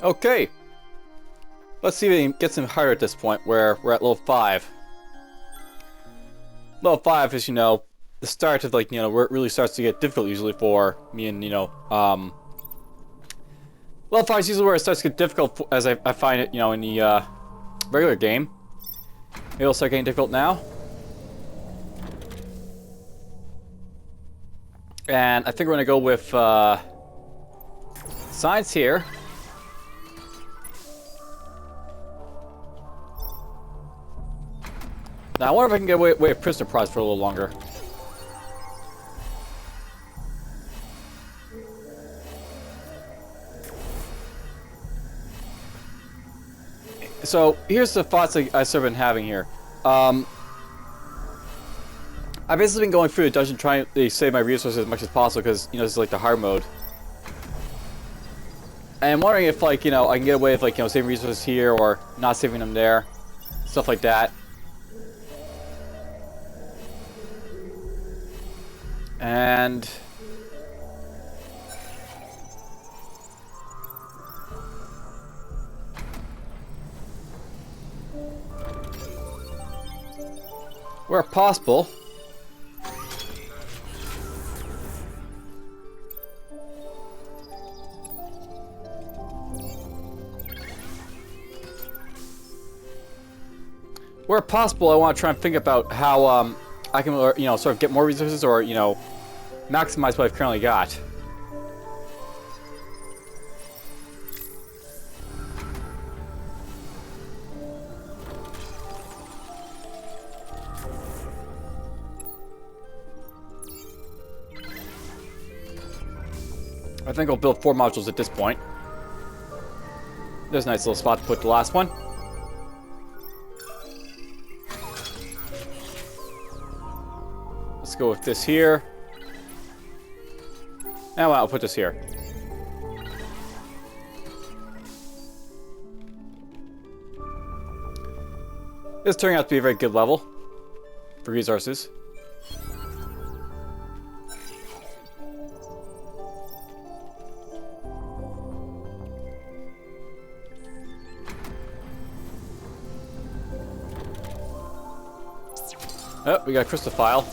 Okay. Let's see if we can get some higher at this point, where we're at level 5. Level 5 is, the start of, like, where it really starts to get difficult usually for me and, level 5 is usually where it starts to get difficult as I find it, in the, regular game. Maybe it'll start getting difficult now. And I think we're gonna go with, science here. Now, I wonder if I can get away with prisoner prize for a little longer. So, here's the thoughts I've sort of been having here. I've basically been going through the dungeon trying to save my resources as much as possible because, this is like the hard mode. And I'm wondering if, like, I can get away with, like, saving resources here or not saving them there. Stuff like that. And where possible, I want to try and think about how I can, sort of get more resources or, maximize what I've currently got. I think I'll build 4 modules at this point. There's a nice little spot to put the last one. Let's go with this here. And I'll put this here. This turning out to be a very good level for resources. Oh, we got a crystal file.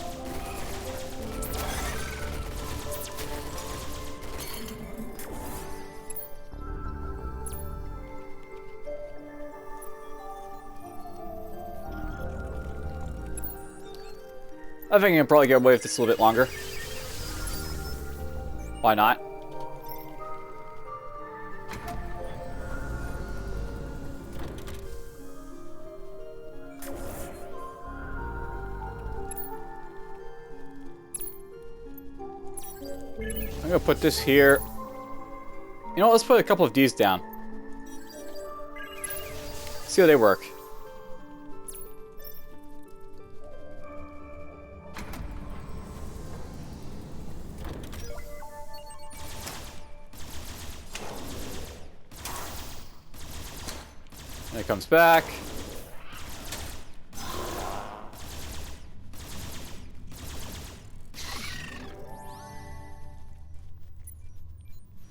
I think I can probably get away with this a little bit longer. Why not? I'm gonna put this here. You know what, let's put a couple of these down. See how they work. And it comes back.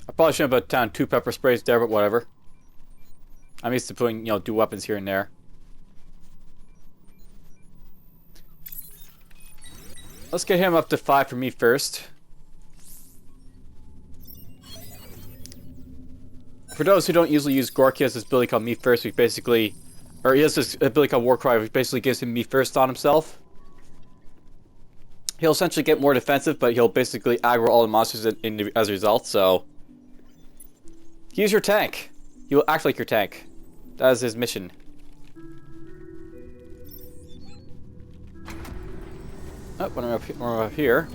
I probably shouldn't have put down 2 pepper sprays there, but whatever. I'm used to putting, do weapons here and there. Let's get him up to 5 for me first. For those who don't usually use Gork, he has this ability called Me First, which basically... Or he has this ability called Warcry, which basically gives him Me First on himself. He'll essentially get more defensive, but he'll basically aggro all the monsters as a result, so... Use your tank. He will act like your tank. That is his mission. Oh, when we're up here.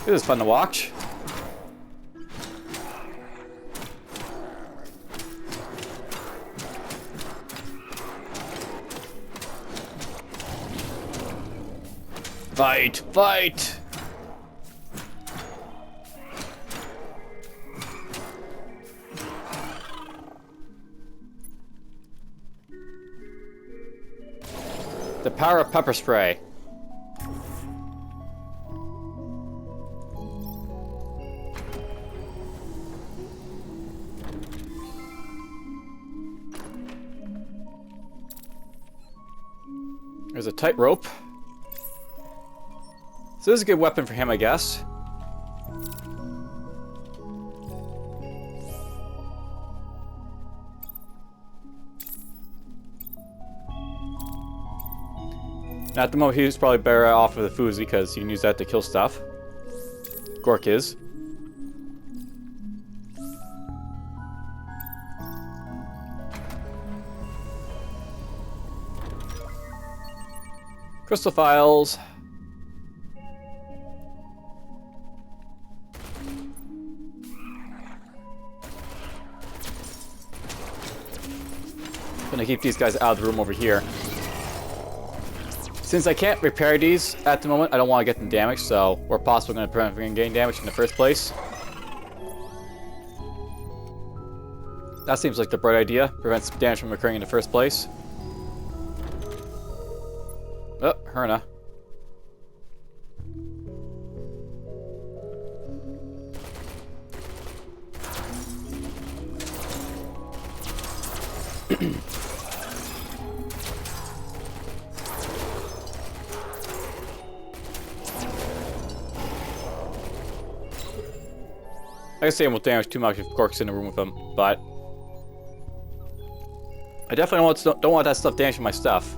This is fun to watch. Fight! Fight! The power of pepper spray. There's a tight rope. So this is a good weapon for him, I guess. Now, at the moment, he's probably better off with the Fuzi because you can use that to kill stuff. Gork is. Crystal files. Gonna keep these guys out of the room over here. Since I can't repair these at the moment, I don't want to get them damaged, so where possible, I'm going to prevent them from getting damaged in the first place. That seems like the bright idea. Prevents damage from occurring in the first place. Oh, Herna. I can say I won't damage too much if Gork's in the room with him, but I definitely don't want that stuff damaging my stuff.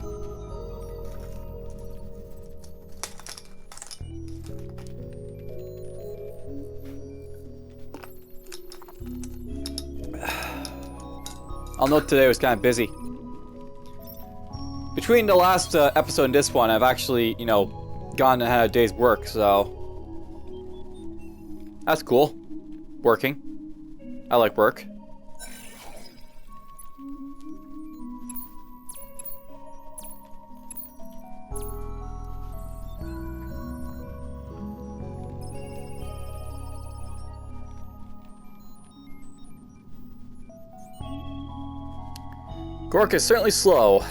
I'll note today was kind of busy. Between the last episode and this one, I've actually, you know, gone and had a day's work, so that's cool. Working. I like work. Gork is certainly slow.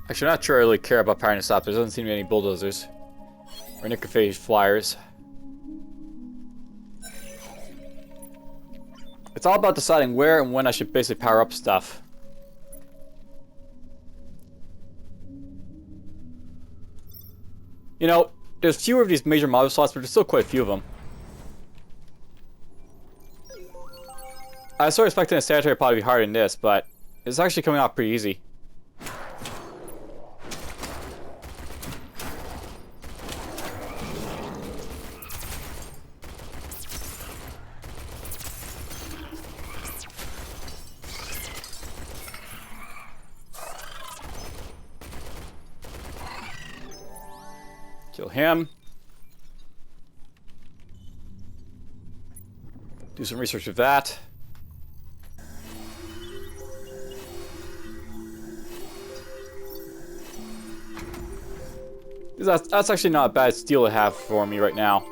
Actually, I'm not sure I really care about powering this up. There doesn't seem to be any bulldozers or necrophage flyers. It's all about deciding where and when I should basically power up stuff. You know, there's fewer of these major module slots, but there's still quite a few of them. I was sort of expecting a sanitary pod to be harder than this, but it's actually coming out pretty easy. Kill him. Do some research with that. That's actually not a bad steal to have for me right now.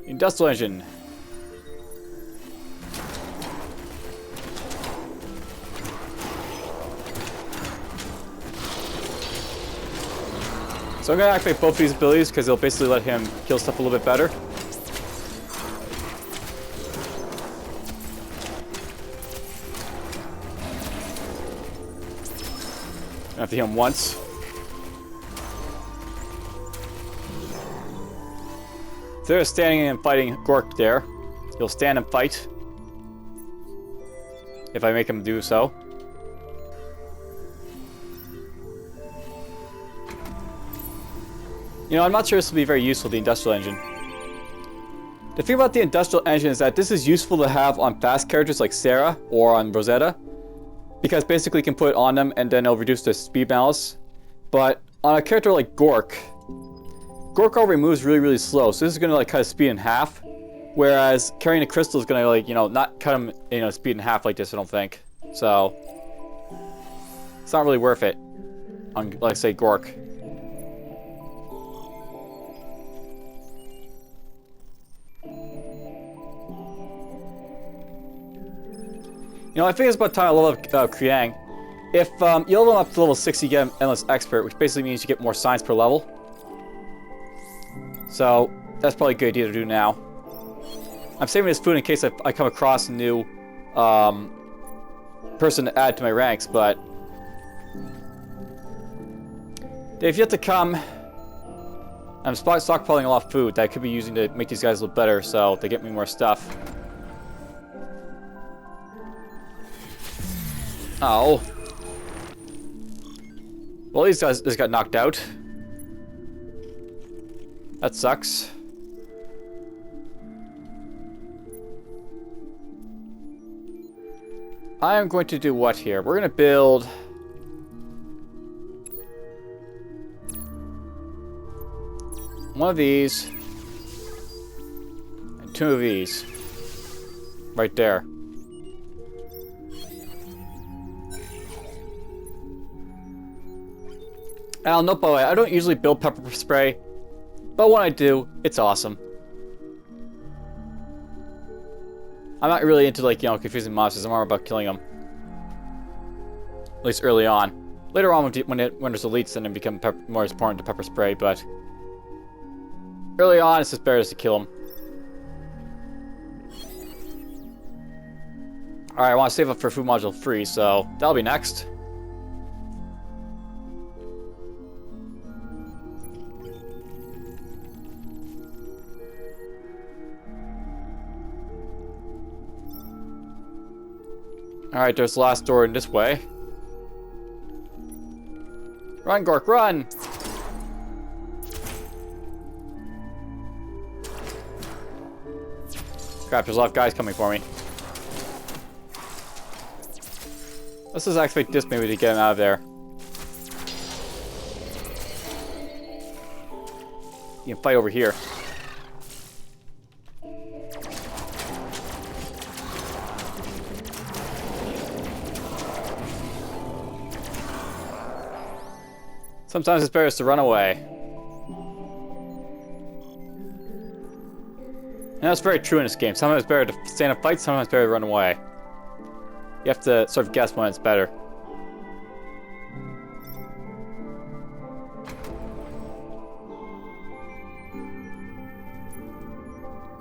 Industrial engine. So I'm going to activate both these abilities because it'll basically let him kill stuff a little bit better. I have to hit him once. Instead of standing and fighting Gork there, he'll stand and fight. If I make him do so. You know, I'm not sure this will be very useful, the industrial engine. The thing about the industrial engine is that this is useful to have on fast characters like Sarah or on Rosetta, because basically you can put it on them and then it'll reduce the speed balance. But on a character like Gork, Gork already moves really, really slow, so this is going to like cut his speed in half, whereas carrying a crystal is going to like, you know, not cut him, you know, speed in half like this, I don't think. So It's not really worth it on, like, say, Gork. You know, I think it's about time I level up Kriang. If you level him up to level 60, you get him Endless Expert, which basically means you get more science per level. So, that's probably a good idea to do now. I'm saving this food in case I come across a new person to add to my ranks, but they've yet to come. I'm stockpiling a lot of food that I could be using to make these guys look better, so they get me more stuff. Oh. Well, these guys just got knocked out. That sucks. I am going to do what here? We're going to build... one of these. And two of these. Right there. And I'll note, by the way, I don't usually build pepper spray, but when I do, it's awesome. I'm not really into, like, you know, confusing monsters. I'm more about killing them. At least early on. Later on, when there's elites, then it becomes more important to pepper spray, but early on, it's just better just to kill them. Alright, I want to save up for food module 3, so that'll be next. Alright, there's the last door in this way. Run, Gork, run! Crap, there's a lot of guys coming for me. Let's just activate this maybe to get him out of there. You can fight over here. Sometimes it's better just to run away. And that's very true in this game. Sometimes it's better to stay in a fight, sometimes it's better to run away. You have to sort of guess when it's better.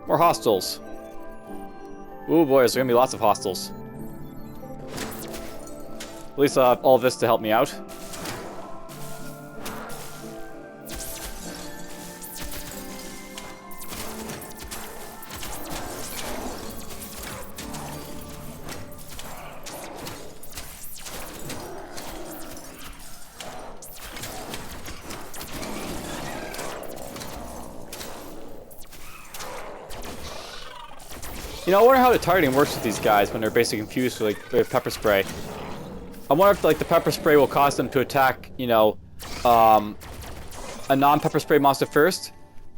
More hostiles. Ooh boy, there's gonna be lots of hostiles. At least I'll have all this to help me out. You know, I wonder how the targeting works with these guys when they're basically confused with, with pepper spray. I wonder if, like, the pepper spray will cause them to attack, you know, a non-pepper spray monster first,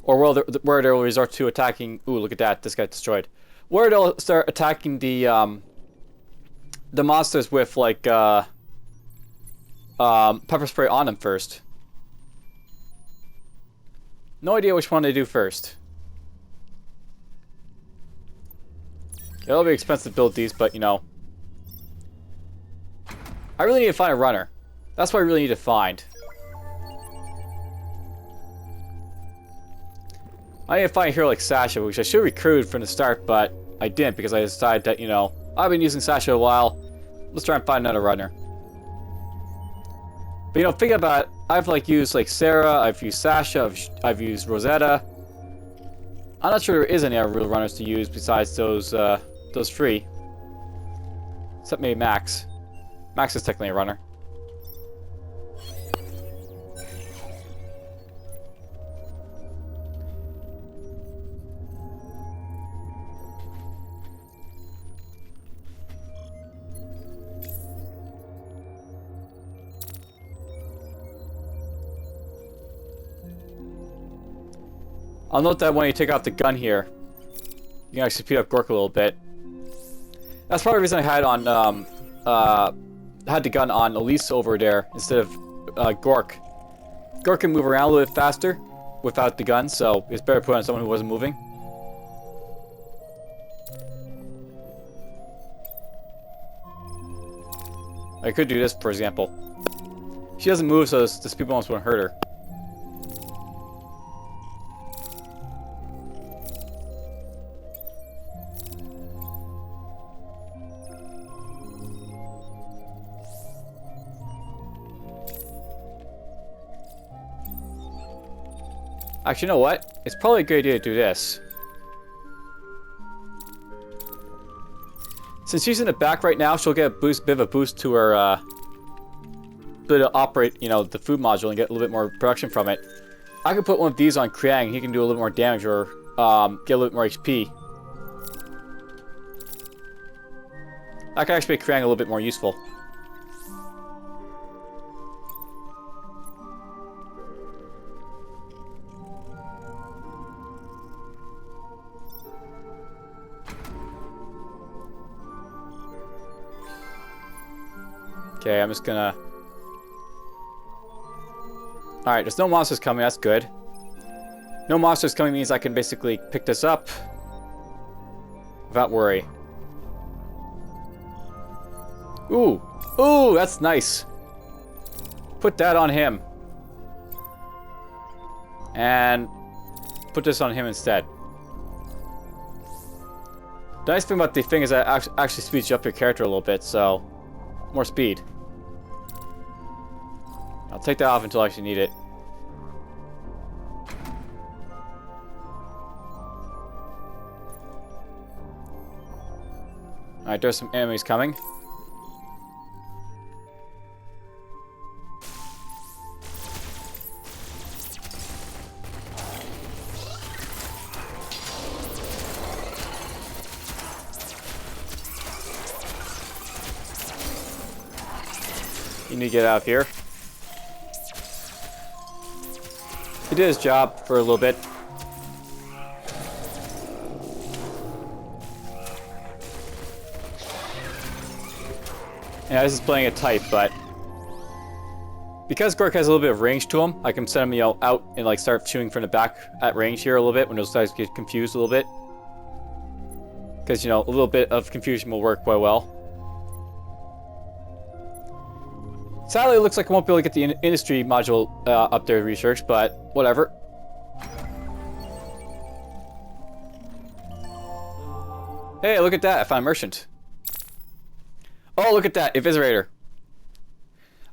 or where they'll resort to attacking. Ooh, look at that! This got destroyed. Where they'll start attacking the monsters with, like, pepper spray on them first. No idea which one they do first. It'll be expensive to build these, but, you know. I really need to find a runner. That's what I really need to find. I need to find a hero like Sasha, which I should recruit from the start, but I didn't because I decided that, you know, I've been using Sasha a while. Let's try and find another runner. But, you know, think about it. I've, like, used, like, Sarah, I've used Sasha, I've used Rosetta. I'm not sure there is any other real runners to use besides those three. Except maybe Max. Max is technically a runner. I'll note that when you take off the gun here, you can actually speed up Gork a little bit. That's probably the reason I had on had the gun on Elise over there instead of Gork. Gork can move around a little bit faster without the gun, so it's better to put on someone who wasn't moving. I could do this, for example. She doesn't move, so this people almost won't hurt her. Actually, you know what? It's probably a good idea to do this. Since she's in the back right now, she'll get a bit of a boost to her, ability to operate, you know, the food module and get a little bit more production from it. I could put one of these on Kriang. He can do a little more damage or get a little bit more HP. That could actually make Kriang a little bit more useful. Okay, I'm just gonna... Alright, there's no monsters coming, that's good. No monsters coming means I can basically pick this up without worry. Ooh! Ooh, that's nice! Put that on him. And put this on him instead. The nice thing about the thing is that it actually speeds you up your character a little bit, so... more speed. I'll take that off until I actually need it. Alright, there's some enemies coming. You need to get out of here. He did his job for a little bit. Yeah, this is playing a type, but because Gork has a little bit of range to him, I can send him, you know, out and like start shooting from the back at range here a little bit when those guys get confused a little bit. Because, you know, a little bit of confusion will work quite well. Sadly, it looks like I won't be able to get the industry module up there to research, but whatever. Hey, look at that. I found a merchant. Oh, look at that. Eviscerator.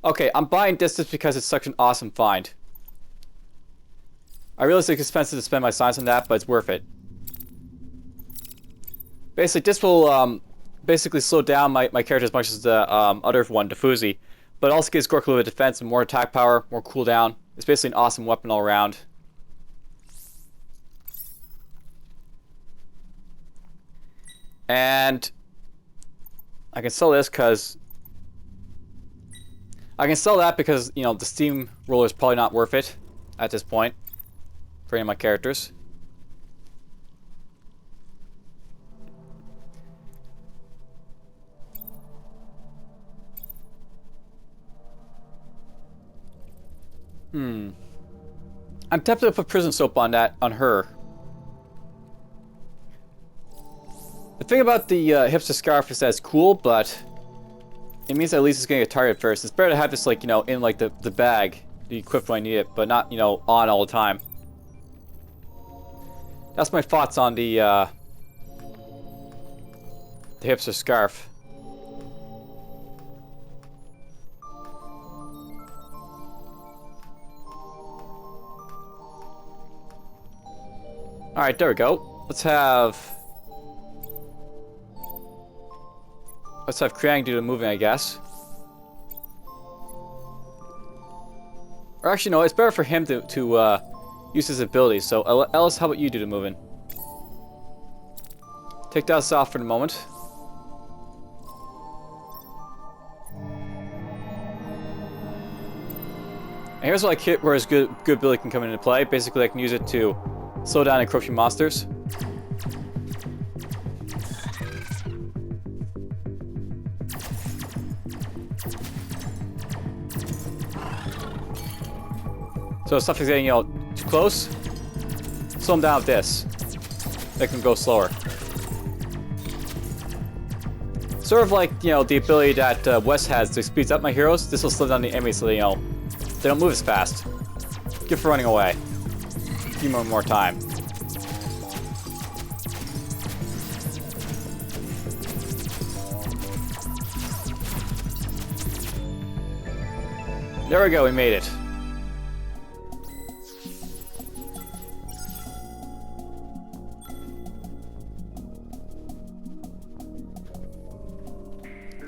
Okay, I'm buying this just because it's such an awesome find. I realize it's expensive to spend my science on that, but it's worth it. Basically, this will basically slow down my character as much as the other one, DFuxa. But it also gives Gork a little bit of defense and more attack power, more cooldown. It's basically an awesome weapon all around. And I can sell this because... I can sell that because, you know, the Steam roller is probably not worth it at this point for any of my characters. I'm tempted to put prison soap on her. The thing about the hipster scarf is that it's cool, but it means that at least it's getting a target first. It's better to have this, like, you know, in like the bag, the equipped when I need it, but not, you know, on all the time. That's my thoughts on the hipster scarf. Alright, there we go. Let's have Kriang do the moving, I guess. Or actually, no, it's better for him to use his abilities. So, Ellis, how about you do the moving? Take that off for the moment. And here's like where his good ability can come into play. Basically, I can use it to slow down encroaching monsters. So stuff is getting, you know, too close. Slow them down with this. They can go slower. Sort of like, you know, the ability that Wes has to speed up my heroes. This will slow down the enemies so they, you know, they don't move as fast. Good for running away. A few more time. There we go, we made it.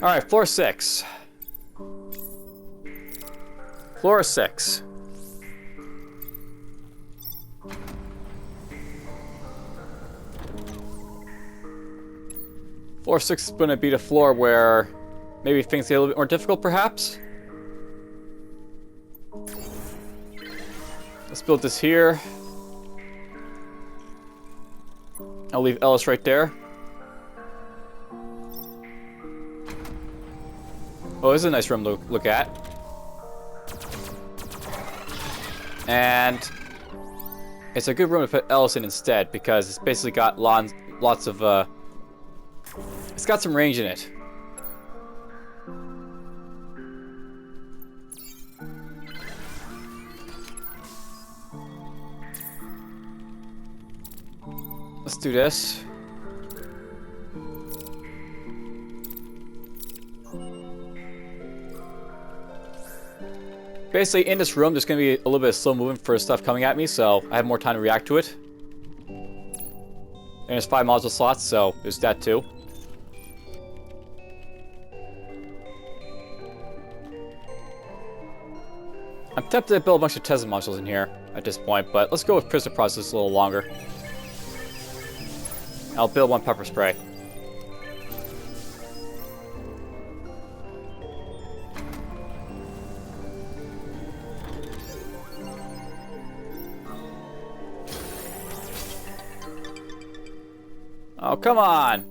Alright, floor 6. Floor 6. Floor 6 is going to be the floor where maybe things get a little bit more difficult, perhaps? Let's build this here. I'll leave Ellis right there. Oh, this is a nice room to look at. And it's a good room to put Ellis in instead because it's basically got lots of it's got some range in it. Let's do this. Basically, in this room, there's going to be a little bit of slow movement for stuff coming at me, so I have more time to react to it. And there's 5 module slots, so there's that too. I'm tempted to build a bunch of Tesla modules in here at this point, but let's go with Prisoner Process a little longer. I'll build 1 pepper spray. Oh, come on!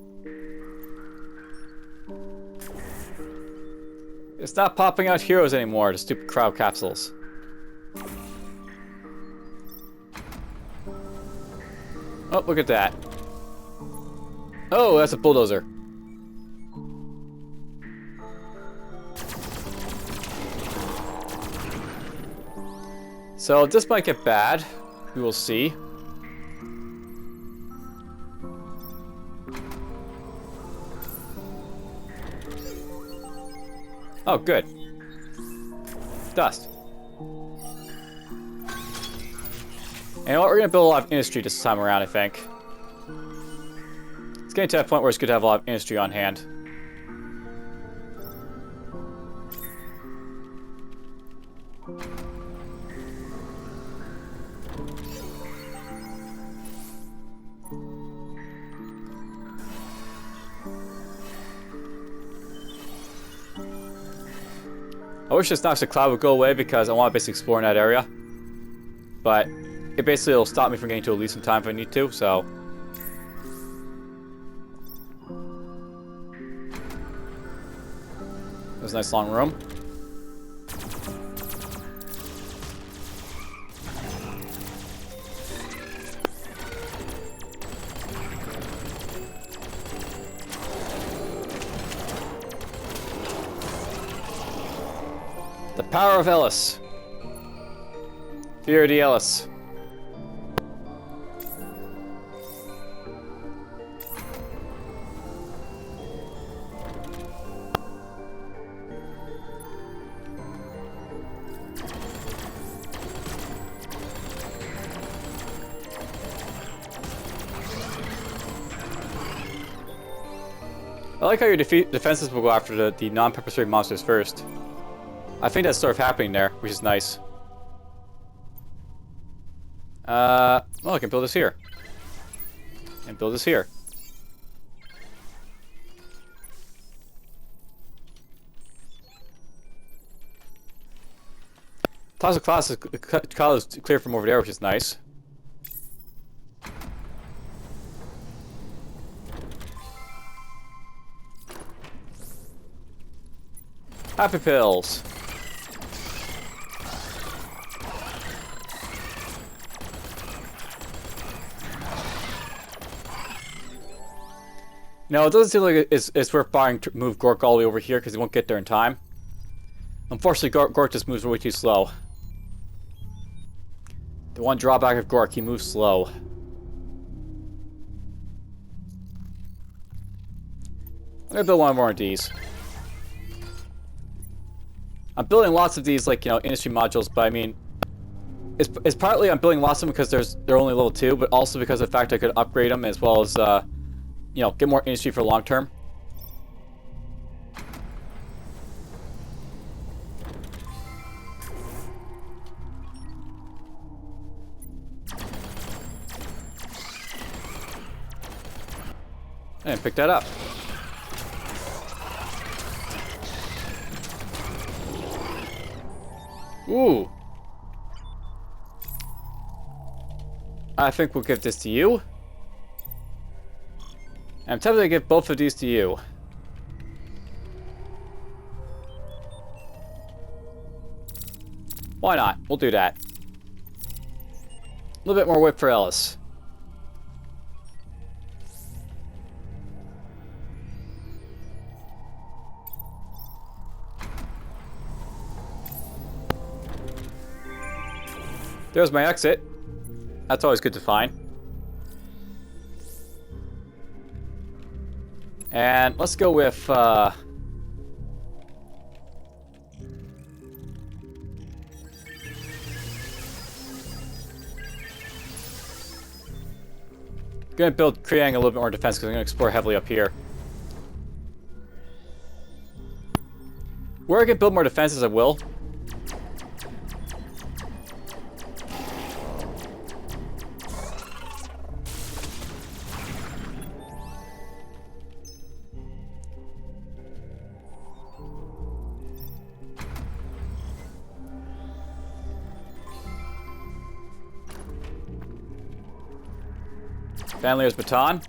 It's not popping out heroes anymore, the stupid crowd capsules. Oh, look at that. Oh, that's a bulldozer. So this might get bad. We will see. Oh, good. Dust. And you know what? We're going to build a lot of industry this time around, I think. It's getting to that point where it's good to have a lot of industry on hand. I wish this Noxic Cloud would go away because I want to basically explore in that area. But it basically will stop me from getting to Elise in time if I need to, so... There's a nice long room. The power of Ellis. Fear the Ellis. I like how your defenses will go after the non-pepper spray monsters first. I think that's sort of happening there, which is nice. Well, I can build this here. And build this here. Toxic Class is clear from over there, which is nice. Happy pills. No, it doesn't seem like it's worth buying to move Gork all the way over here because he won't get there in time. Unfortunately, Gork just moves way too slow. The one drawback of Gork, he moves slow. I'm gonna build one more of these. I'm building lots of these, like, you know, industry modules, but I mean, it's partly I'm building lots of them because they're only level 2, but also because of the fact I could upgrade them as well as, you know, get more industry for long term. I didn't pick that up. Ooh. I think we'll give this to you. I'm tempted to give both of these to you. Why not? We'll do that. A little bit more whip for Ellis. There's my exit. That's always good to find. And let's go with, gonna build Kriang a little bit more defense because I'm gonna explore heavily up here. Where I can build more defenses, I will. Bandlier's baton.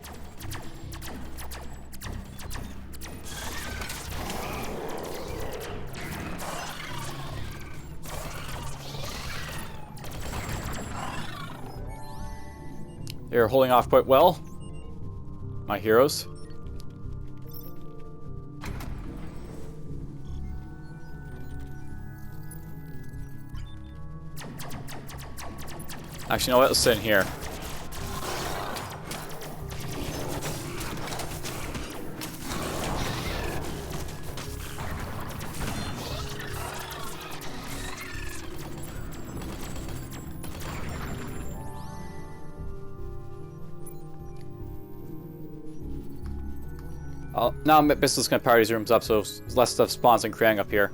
They're holding off quite well. My heroes. Actually, you know what? Let's sit in here. Now I'm basically just going to power these rooms up so less stuff spawns and Kriang up here.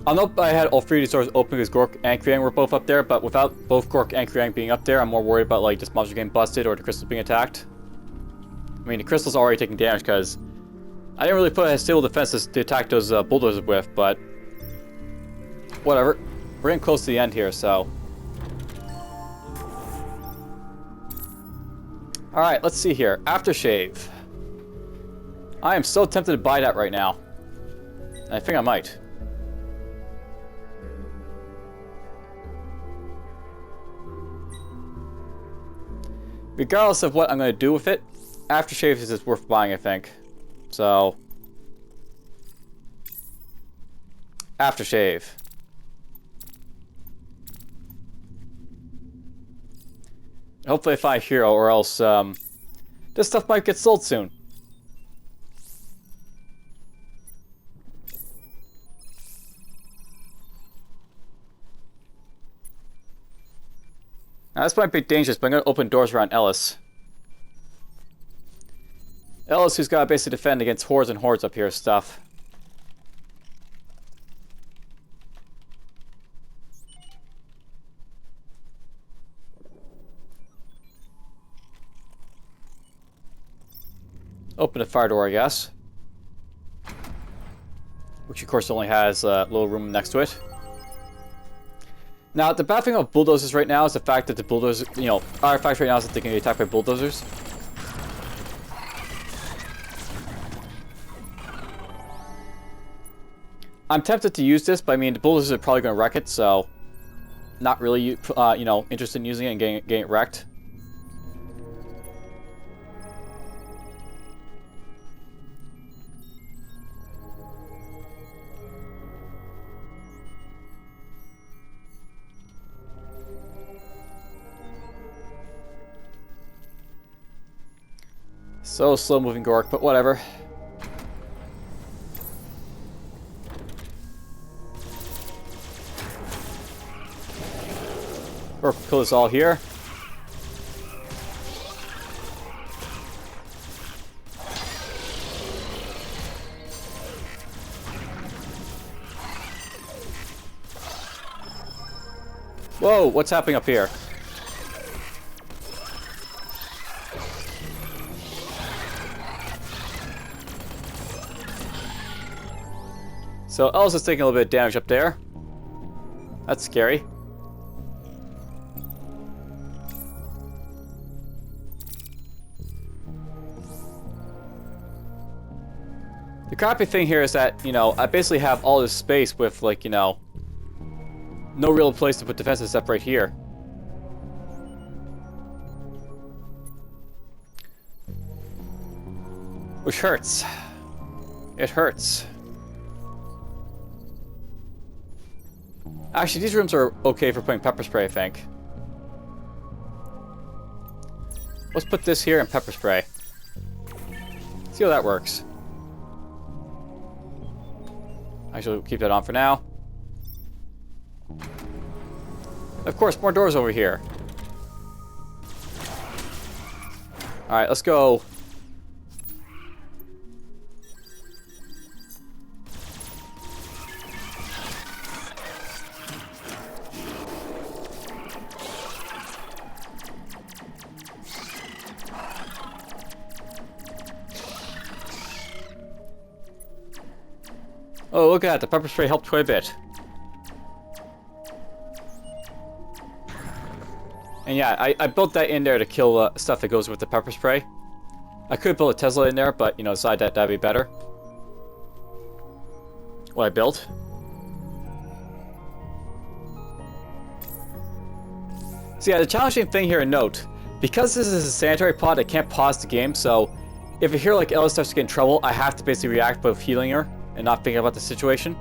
I know I had all three of these doors open because Gork and Kriang were both up there, but without both Gork and Kriang being up there, I'm more worried about like this monster getting busted or the crystal being attacked. I mean, the crystal's already taking damage because I didn't really put a stable defense to attack those bulldozers with, but whatever. We're getting close to the end here, so. Alright, let's see here. Aftershave. I am so tempted to buy that right now. I think I might. Regardless of what I'm going to do with it, Aftershave is just worth buying, I think. So. Aftershave. Hopefully I find a hero, or else this stuff might get sold soon. Now this might be dangerous, but I'm going to open doors around Ellis. Ellis, who's got to basically defend against hordes and hordes up here stuff. Open the fire door, I guess. Which, of course, only has a little room next to it. Now, the bad thing about bulldozers right now is the fact that the bulldozers, you know, artifacts right now is that they can be attacked by bulldozers. I'm tempted to use this, but I mean, the bullets are probably going to wreck it, so not really, you know, interested in using it and getting it wrecked. So slow-moving Gork, but whatever. Gork will kill us all here. Whoa, what's happening up here? So Ellis is taking a little bit of damage up there. That's scary. The crappy thing here is that, you know, I basically have all this space with, like, you know, no real place to put defenses except right here. Which hurts. It hurts. Actually, these rooms are okay for putting pepper spray, I think. Let's put this here and pepper spray. See how that works. Actually, we'll keep that on for now. Of course, more doors over here. Alright, let's go. Oh, look at that. The pepper spray helped quite a bit. And yeah, I built that in there to kill stuff that goes with the pepper spray. I could build a Tesla in there, but, you know, decided that that'd be better. What I built. So yeah, the challenging thing here to note, because this is a sanitary pod, I can't pause the game, so if I hear like Ella starts to get in trouble, I have to basically react by healing her and not thinking about the situation.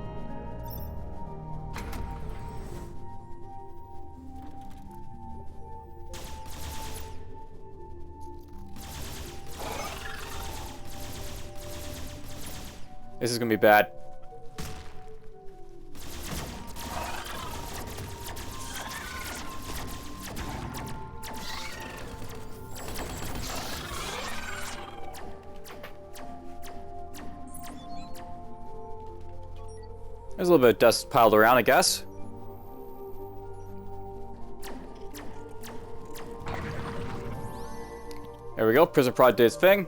This is gonna be bad. There's a little bit of dust piled around, I guess. There we go. Prison Prod did its thing.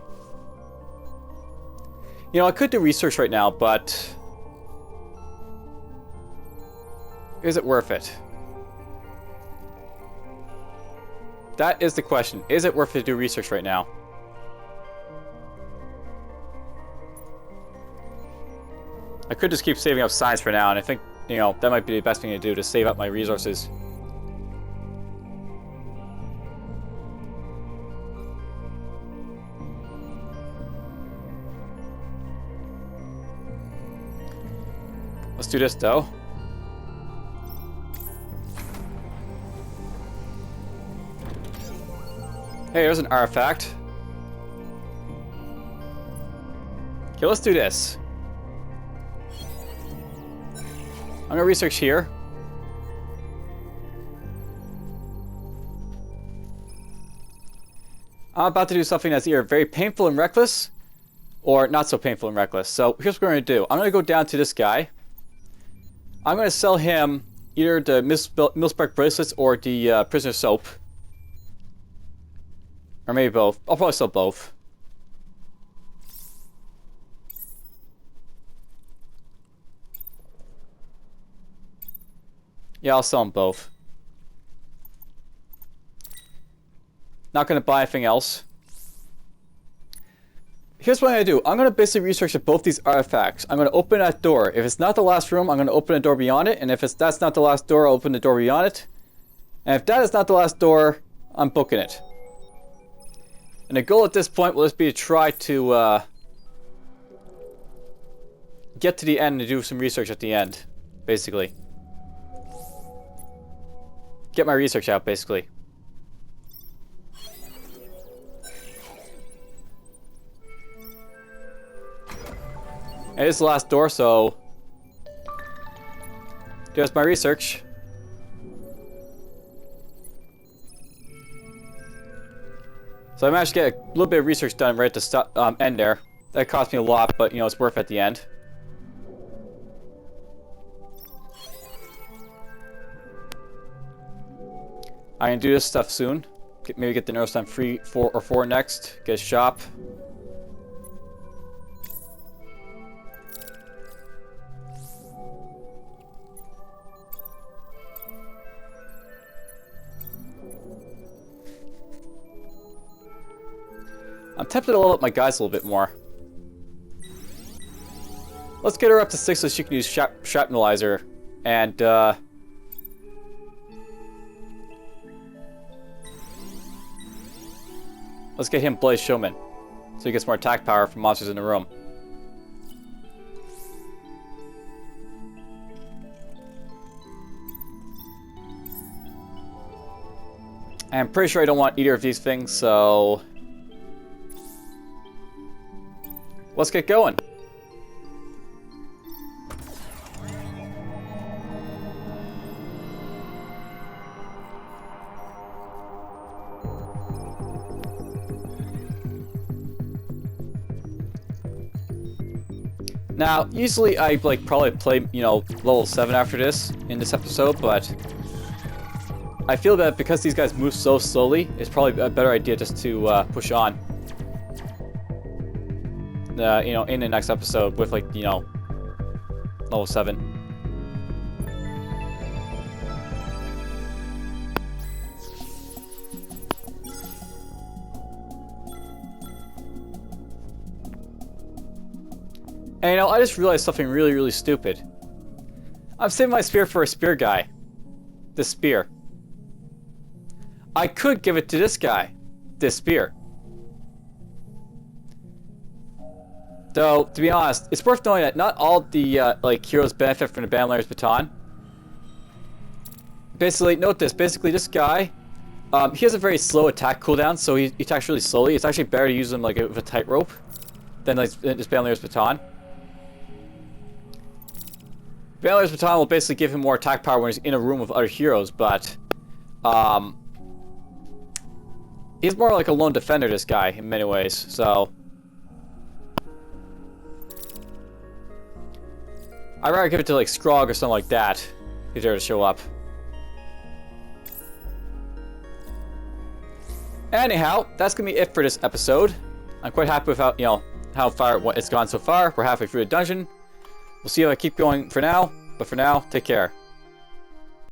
You know, I could do research right now, but is it worth it? That is the question. Is it worth it to do research right now? I could just keep saving up science for now, and I think, you know, that might be the best thing to do, to save up my resources. Let's do this, though. Hey, there's an artifact. Okay, let's do this. I'm gonna research here. I'm about to do something that's either very painful and reckless, or not so painful and reckless. So here's what we're gonna do. I'm gonna go down to this guy. I'm gonna sell him either the Mil-Spec bracelets or the prisoner soap. Or maybe both. I'll probably sell both. Yeah, I'll sell them both. Not going to buy anything else. here's what I'm gonna do. I'm gonna basically research both these artifacts. I'm gonna open that door. If it's not the last room, I'm gonna open a door beyond it. And if that's not the last door, I'll open the door beyond it. And if that is not the last door, I'm booking it. And the goal at this point will just be to try to get to the end and do some research at the end, basically. Get my research out, basically. And it's the last door, so there's my research. So I managed to get a little bit of research done right at the end there. That cost me a lot, but you know, it's worth it at the end. I can do this stuff soon. Maybe get the Neurostem 3 or 4 next. Get a shop. I'm tempted to level up my guys a little bit more. Let's get her up to 6 so she can use Shrapnelizer. And, let's get him Blaze Showman. So he gets more attack power from monsters in the room. I'm pretty sure I don't want either of these things, so let's get going. Now, usually I probably play, you know, level 7 after this in this episode, but I feel that because these guys move so slowly, it's probably a better idea just to push on. You know, in the next episode with, like, you know, level 7. And, you know, I just realized something really, really stupid. I'm saving my spear for a spear guy. This spear. I could give it to this guy. This spear. Though, to be honest, it's worth knowing that not all the, like, heroes benefit from the Bandler's Baton. Basically, note this. Basically, this guy, he has a very slow attack cooldown, so he attacks really slowly. It's actually better to use him, like, with a tightrope than, like, this Bandler's Baton. Bandler's Baton will basically give him more attack power when he's in a room with other heroes, but he's more like a lone defender, this guy, in many ways, so I'd rather give it to, like, Scrog or something like that, if they're to show up. Anyhow, that's gonna be it for this episode. I'm quite happy with how, you know, how far it's gone so far. We're halfway through the dungeon. We'll see if I keep going for now, but for now, take care.